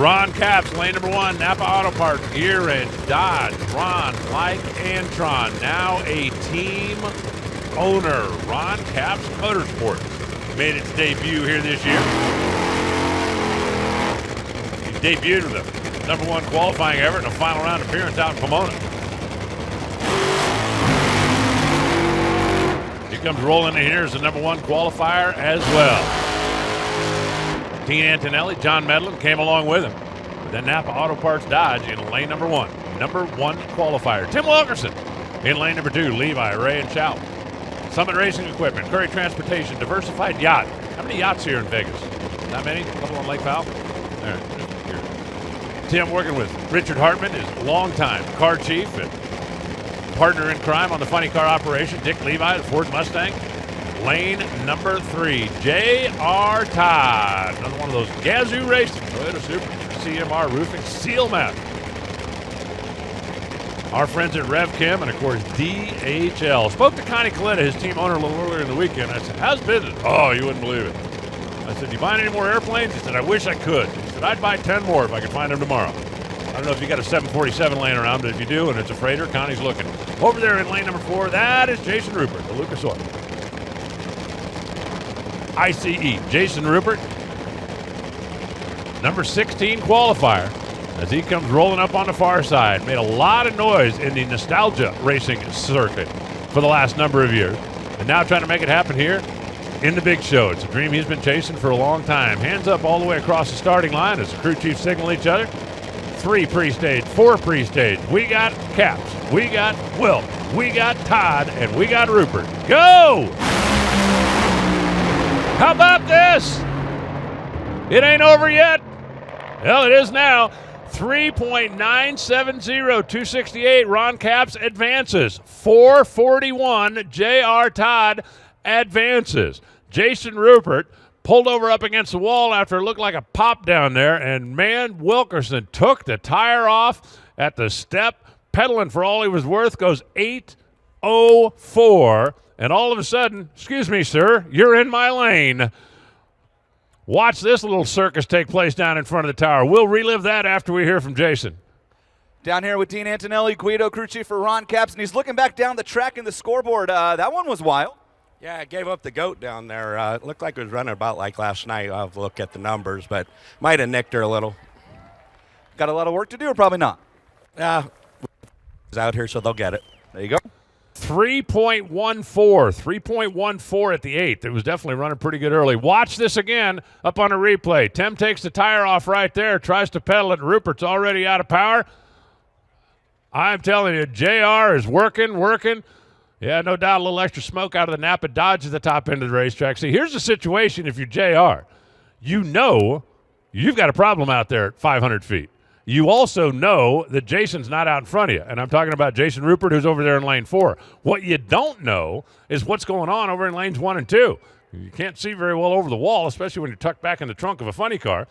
Ron Capps, lane number 1, Napa Auto Parts, here in Dodge. Ron, like Antron, now a team owner. Ron Capps Motorsports made its debut here this year. He debuted with a number 1 qualifying effort and a final round appearance out in Pomona. He comes rolling in here as the number 1 qualifier as well. Dean Antonelli, John Medlin came along with him. But then Napa Auto Parts Dodge in lane number 1. Number 1 qualifier. Tim Wilkerson in lane number 2. Levi, Ray, and Shout. Summit Racing Equipment, Curry Transportation, Diversified Yacht. How many yachts here in Vegas? Not many? A couple on Lake Powell? All right. Here. Tim working with Richard Hartman, his longtime car chief and partner in crime on the funny car operation. Dick Levi, the Ford Mustang. Lane number 3, J.R. Todd. Another one of those Gazoo Racing, Toyota Super, CMR Roofing, Seal Map. Our friends at Rev Chem and, of course, DHL. Spoke to Connie Coletta, his team owner, a little earlier in the weekend. I said, how's business? Oh, you wouldn't believe it. I said, you buying any more airplanes? He said, I wish I could. He said, I'd buy 10 more if I could find them tomorrow. I don't know if you got a 747 laying around, but if you do and it's a freighter, Connie's looking. Over there in lane number 4, that is Jason Rupert, the Lucas Oil. ICE, Jason Rupert, number 16 qualifier, as he comes rolling up on the far side. Made a lot of noise in the nostalgia racing circuit for the last number of years, and now trying to make it happen here in the big show. It's a dream he's been chasing for a long time. Hands up all the way across the starting line as the crew chiefs signal each other. 3 pre-stage, 4 pre-stage. We got Capps, we got Wilk, we got Todd, and we got Rupert. Go! How about this? It ain't over yet. Well, it is now. 3.970, 268. Ron Capps advances. 441. J.R. Todd advances. Jason Rupert pulled over up against the wall after it looked like a pop down there, and man, Wilkerson took the tire off at the step, pedaling for all he was worth, goes 8:04. And all of a sudden, excuse me, sir, you're in my lane. Watch this little circus take place down in front of the tower. We'll relive that after we hear from Jason. Down here with Dean Antonelli, Guido, crew chief for Ron Capps, and he's looking back down the track in the scoreboard. That one was wild. Yeah, I gave up the goat down there. It looked like it was running about like last night. I'll have to look at the numbers, but might have nicked her a little. Got a lot of work to do, or probably not? Yeah, he's out here, so they'll get it. There you go. 3.14 at the 8th. It was definitely running pretty good early. Watch this again up on a replay. Tim takes the tire off right there, tries to pedal it. Rupert's already out of power. I'm telling you, JR is working. Yeah, no doubt a little extra smoke out of the Napa Dodge at the top end of the racetrack. See, here's the situation if you're JR. You know you've got a problem out there at 500 feet. You also know that Jason's not out in front of you, and I'm talking about Jason Rupert, who's over there in lane 4. What you don't know is what's going on over in lanes 1 and 2. You can't see very well over the wall, especially when you're tucked back in the trunk of a funny car.